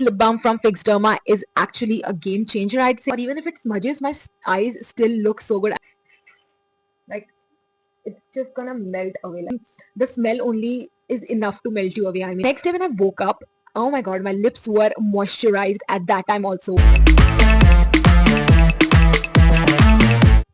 lip balm from Fix Derma is actually a game changer, I'd say. Or even if it smudges, my eyes still look so good. Like, it's just gonna melt away. Like, the smell only is enough to melt you away. I mean, next day when I woke up, oh my god, my lips were moisturized at that time also.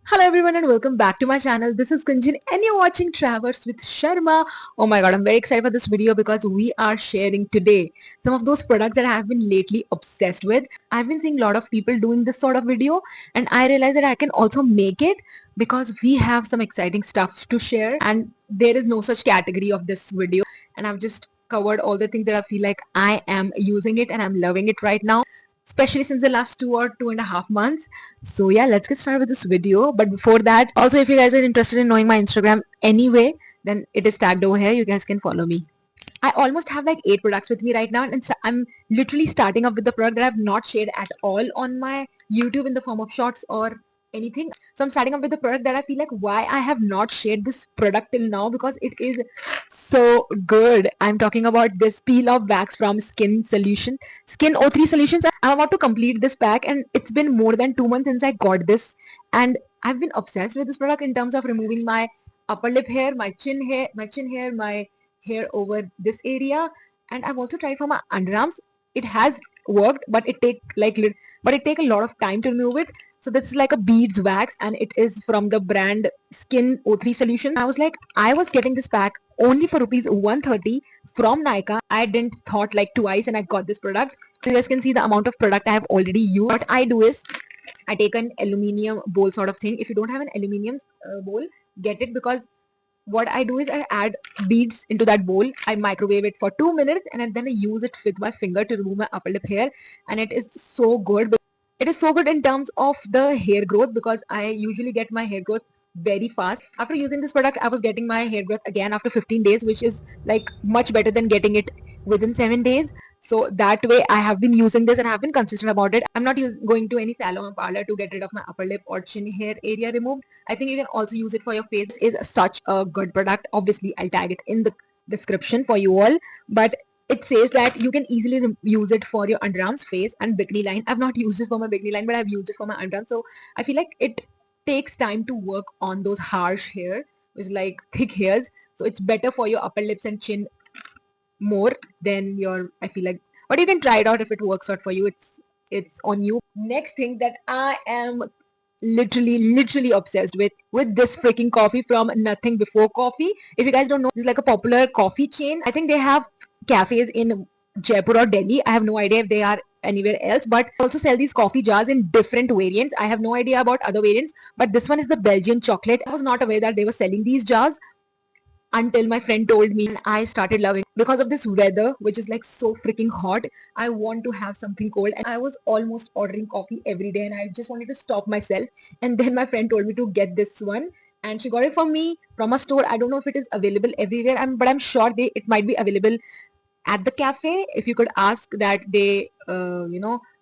Hello everyone and welcome back to my channel. This is Kunjan and you're watching Travers with Sharma. Oh my god, I'm very excited for this video because we are sharing today some of those products that I have been lately obsessed with. I've been seeing a lot of people doing this sort of video and I realized that I can also make it because we have some exciting stuff to share and there is no such category of this video, and I've just covered all the things that I feel like I am using it and I'm loving it right now, especially since the last 2 or 2.5 months. So yeah, let's get started with this video. But before that, also if you guys are interested in knowing my Instagram anyway, then it is tagged over here. You guys can follow me. I almost have like 8 products with me right now, and I'm literally starting up with the product that I've not shared at all on my YouTube in the form of shorts or anything. So I'm starting up with the product that I feel like why I have not shared this product till now, because it is so good. I'm talking about this peel off wax from Skin O3 Solutions. I'm about to complete this pack and it's been more than 2 months since I got this, and I've been obsessed with this product in terms of removing my upper lip hair, my chin hair, my hair over this area, and I've also tried for my underarms. It has worked, but it take a lot of time to remove it. So this is like a beads wax and it is from the brand Skin O3 Solution. I was like, I was getting this pack only for rupees 130 from Nykaa. I didn't thought like twice and I got this product. You guys can see the amount of product I have already used. What I do is I take an aluminium bowl sort of thing. If you don't have an aluminium bowl, get it, because what I do is I add beads into that bowl. I microwave it for 2 minutes and then I use it with my finger to remove my upper lip hair, and it is so good. It is so good in terms of the hair growth because I usually get my hair growth very fast. After using this product, I was getting my hair growth again after 15 days, which is like much better than getting it within 7 days. So that way I have been using this and I have been consistent about it. I'm not going to any salon or parlor to get rid of my upper lip or chin hair area removed. I think you can also use it for your face. This is such a good product. Obviously, I'll tag it in the description for you all. But it says that you can easily use it for your underarms, face, and bikini line. I've not used it for my bikini line, but I've used it for my underarms. So I feel like it takes time to work on those harsh hair, which is like thick hairs. So it's better for your upper lips and chin more than your, I feel like. But you can try it out if it works out for you. It's on you. Next thing that I am literally obsessed with this freaking coffee from Nothing Before Coffee. If you guys don't know, this is like a popular coffee chain. I think they have cafes in Jaipur or Delhi. I have no idea if they are anywhere else, but also sell these coffee jars in different variants. I have no idea about other variants, but this one is the Belgian chocolate. I was not aware that they were selling these jars until my friend told me, and I started loving because of this weather, which is like so freaking hot. I want to have something cold, and I was almost ordering coffee every day and I just wanted to stop myself. And then my friend told me to get this one, and she got it for me from a store. I don't know if it is available everywhere, but I'm sure it might be available at the cafe. If you could ask that they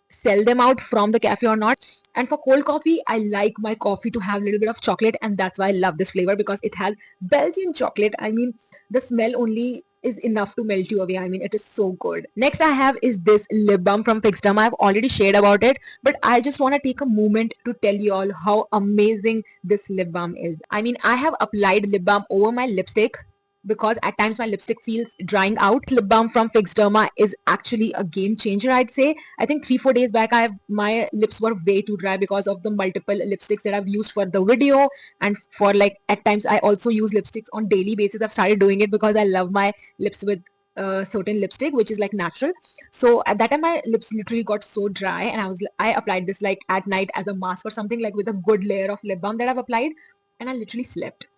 sell them out from the cafe or not. And for cold coffee, I like my coffee to have a little bit of chocolate, and that's why I love this flavor, because it has Belgian chocolate. I mean, the smell only is enough to melt you away. I mean, it is so good. Next I have is this lip balm from Fix Derma. I've already shared about it, but I just want to take a moment to tell you all how amazing this lip balm is. I mean, I have applied lip balm over my lipstick because at times my lipstick feels drying out. Lip balm from Fix Derma is actually a game changer, I'd say. I think 3-4 days back my lips were way too dry because of the multiple lipsticks that I've used for the video, and for like at times I also use lipsticks on daily basis. I've started doing it because I love my lips with certain lipstick which is like natural. So at that time my lips literally got so dry, and I applied this like at night as a mask or something, like with a good layer of lip balm that I've applied, and I literally slept.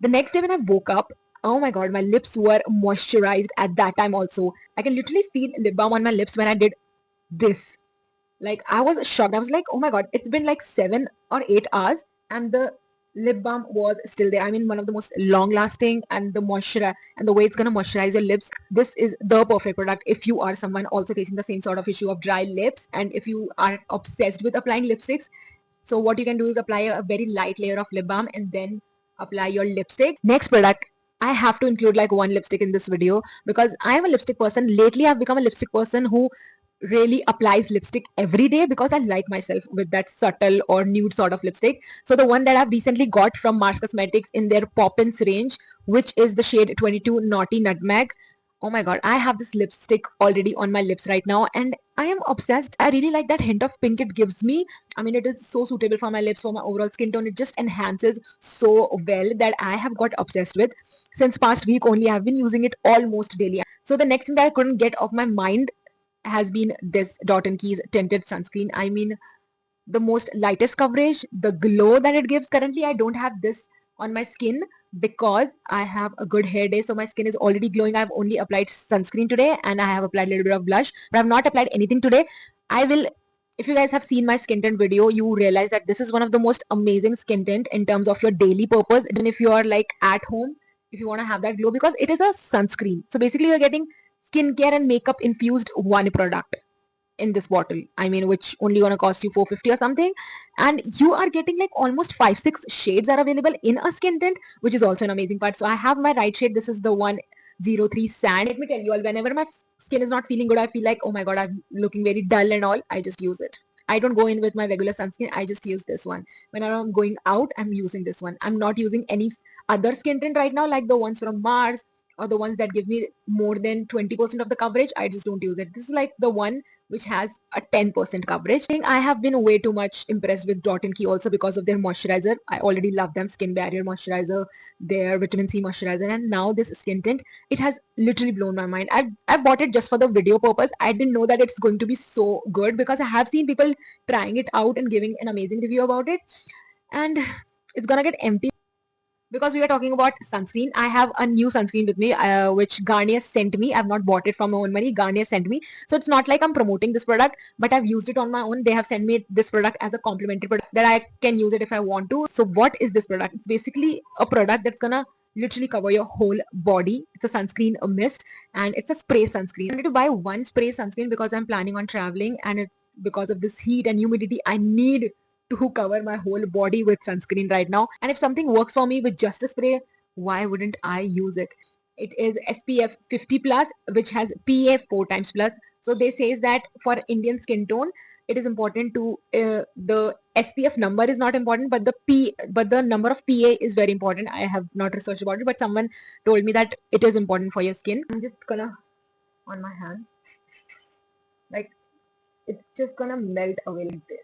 The next day when I woke up, oh my god, my lips were moisturized at that time also. I can literally feel lip balm on my lips when I did this. Like, I was shocked. I was like, oh my god, it's been like 7 or 8 hours and the lip balm was still there. I mean, one of the most long lasting, and the moisture and the way it's gonna moisturize your lips. This is the perfect product if you are someone also facing the same sort of issue of dry lips, and if you are obsessed with applying lipsticks. So what you can do is apply a very light layer of lip balm and then apply your lipstick. Next product, I have to include like one lipstick in this video because I am a lipstick person. Lately I've become a lipstick person who really applies lipstick every day because I like myself with that subtle or nude sort of lipstick. So the one that I've recently got from Mars Cosmetics in their Poppins range, which is the shade 22 Naughty Nutmeg. Oh my god, I have this lipstick already on my lips right now and I am obsessed. I really like that hint of pink it gives me. I mean, it is so suitable for my lips, for my overall skin tone. It just enhances so well that I have got obsessed with. Since past week only, I've been using it almost daily. So the next thing that I couldn't get off my mind has been this Dot & Key's tinted sunscreen. I mean, the most lightest coverage, the glow that it gives. Currently, I don't have this on my skin because I have a good hair day, so my skin is already glowing. I've only applied sunscreen today and I have applied a little bit of blush, but I've not applied anything today. I will. If you guys have seen my skin tint video, you realize that this is one of the most amazing skin tint in terms of your daily purpose. Even if you are like at home, if you want to have that glow, because it is a sunscreen. So basically, you're getting skincare and makeup infused one product in this bottle. I mean, which only gonna cost you 450 or something, and you are getting like almost 5-6 shades are available in a skin tint, which is also an amazing part. So I have my right shade. This is the 103 Sand. Let me tell you all, whenever my skin is not feeling good, I feel like, oh my god, I'm looking very dull and all, I just use it. I don't go in with my regular sunscreen. I just use this one. Whenever I'm going out, I'm using this one. I'm not using any other skin tint right now, like the ones from Mars or the ones that give me more than 20% of the coverage. I just don't use it. This is like the one which has a 10% coverage. I think I have been way too much impressed with Dot & Key also because of their moisturizer. I already love them skin barrier moisturizer, their vitamin C moisturizer, and now this skin tint. It has literally blown my mind. I've bought it just for the video purpose. I didn't know that it's going to be so good because I have seen people trying it out and giving an amazing review about it, and it's gonna get empty because we are talking about sunscreen. I have a new sunscreen with me, which Garnier sent me. I've not bought it from my own money. Garnier sent me. So it's not like I'm promoting this product, but I've used it on my own. They have sent me this product as a complimentary product that I can use it if I want to. So what is this product? It's basically a product that's gonna literally cover your whole body. It's a sunscreen, a mist, and it's a spray sunscreen. I wanted to buy one spray sunscreen because I'm planning on traveling, and because of this heat and humidity, I need to cover my whole body with sunscreen right now. And if something works for me with just a spray, why wouldn't I use it? It is SPF 50 plus, which has PA 4 times plus. So they says that for Indian skin tone, it is important to the SPF number is not important, but the number of PA is very important. I have not researched about it, but someone told me that it is important for your skin. I'm just gonna on my hand, like it's just gonna melt away like this.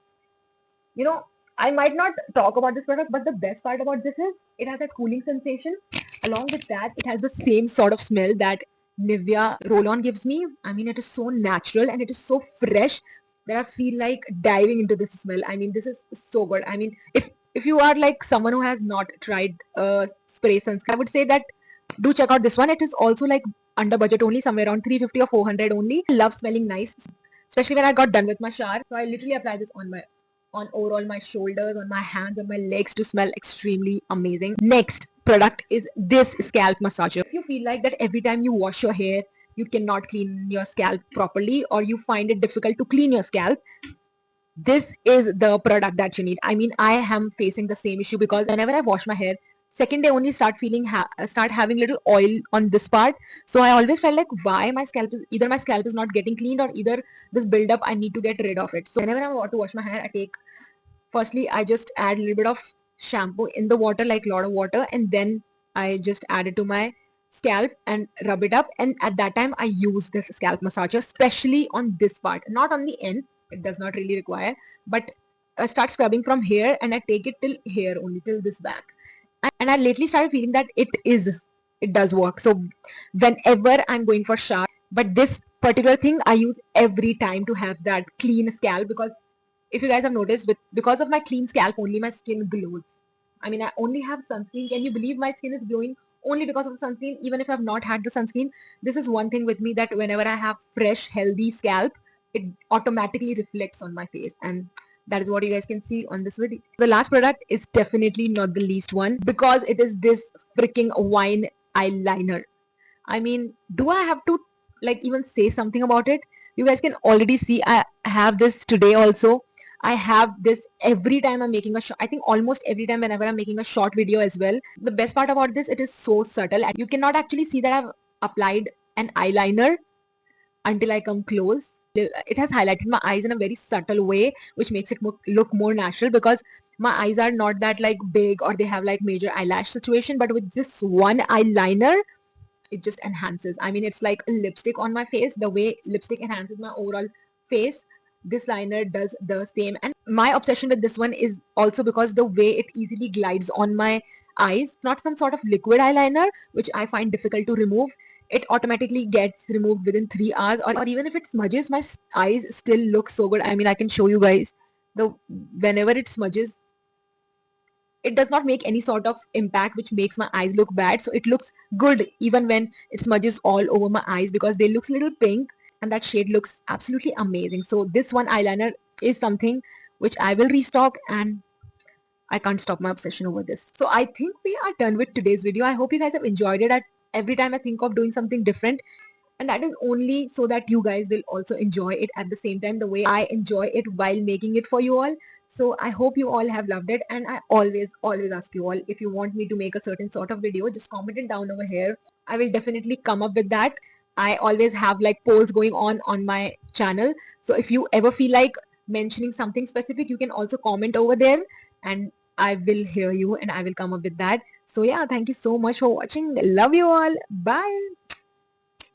You know, I might not talk about this product, but the best part about this is it has that cooling sensation. Along with that, it has the same sort of smell that Nivea roll-on gives me. I mean, it is so natural and it is so fresh that I feel like diving into this smell. I mean, this is so good. I mean, if you are like someone who has not tried spray sunscreen, I would say that do check out this one. It is also like under budget only, somewhere around 350 or 400 only. I love smelling nice, especially when I got done with my shower. So I literally apply this on overall my shoulders, on my hands, on my legs to smell extremely amazing. Next product is this scalp massager. If you feel like that every time you wash your hair, you cannot clean your scalp properly or you find it difficult to clean your scalp, this is the product that you need. I mean, I am facing the same issue because whenever I wash my hair, second day only start having little oil on this part. So I always felt like why my scalp is either my scalp is not getting cleaned or either this buildup I need to get rid of it. So whenever I want to wash my hair, I take firstly I just add a little bit of shampoo in the water, like a lot of water, and then I just add it to my scalp and rub it up, and at that time I use this scalp massager, especially on this part, not on the end. It does not really require, but I start scrubbing from here and I take it till here only, till this back. And I lately started feeling that it does work. So whenever I'm going for shower, but this particular thing I use every time to have that clean scalp, because if you guys have noticed, because of my clean scalp only, my skin glows. I mean, I only have sunscreen. Can you believe my skin is glowing only because of sunscreen? Even if I've not had the sunscreen, this is one thing with me, that whenever I have fresh healthy scalp, it automatically reflects on my face, and that is what you guys can see on this video. The last product is definitely not the least one, because it is this freaking wine eyeliner. I mean, do I have to like even say something about it? You guys can already see I have this today also. I have this every time I'm making a short. I think almost every time whenever I'm making a short video as well. The best part about this, it is so subtle and you cannot actually see that I've applied an eyeliner until I come close. It has highlighted my eyes in a very subtle way, which makes it look more natural, because my eyes are not that like big or they have like major eyelash situation. But with this one eyeliner, it just enhances. I mean, it's like a lipstick on my face. The way lipstick enhances my overall face, this liner does the same. And my obsession with this one is also because the way it easily glides on my eyes. Not some sort of liquid eyeliner which I find difficult to remove. It automatically gets removed within 3 hours, or even if it smudges, my eyes still look so good. I mean, I can show you guys, the whenever it smudges, it does not make any sort of impact which makes my eyes look bad. So it looks good even when it smudges all over my eyes, because they looks a little pink, and that shade looks absolutely amazing. So this one eyeliner is something which I will restock, and I can't stop my obsession over this. So I think we are done with today's video. I hope you guys have enjoyed it. Every time I think of doing something different, and that is only so that you guys will also enjoy it at the same time the way I enjoy it while making it for you all. So I hope you all have loved it, and I always ask you all, if you want me to make a certain sort of video, just comment it down over here. I will definitely come up with that. I always have like polls going on my channel, so if you ever feel like mentioning something specific, you can also comment over there, and I will hear you and I will come up with that. So yeah, thank you so much for watching. Love you all. Bye.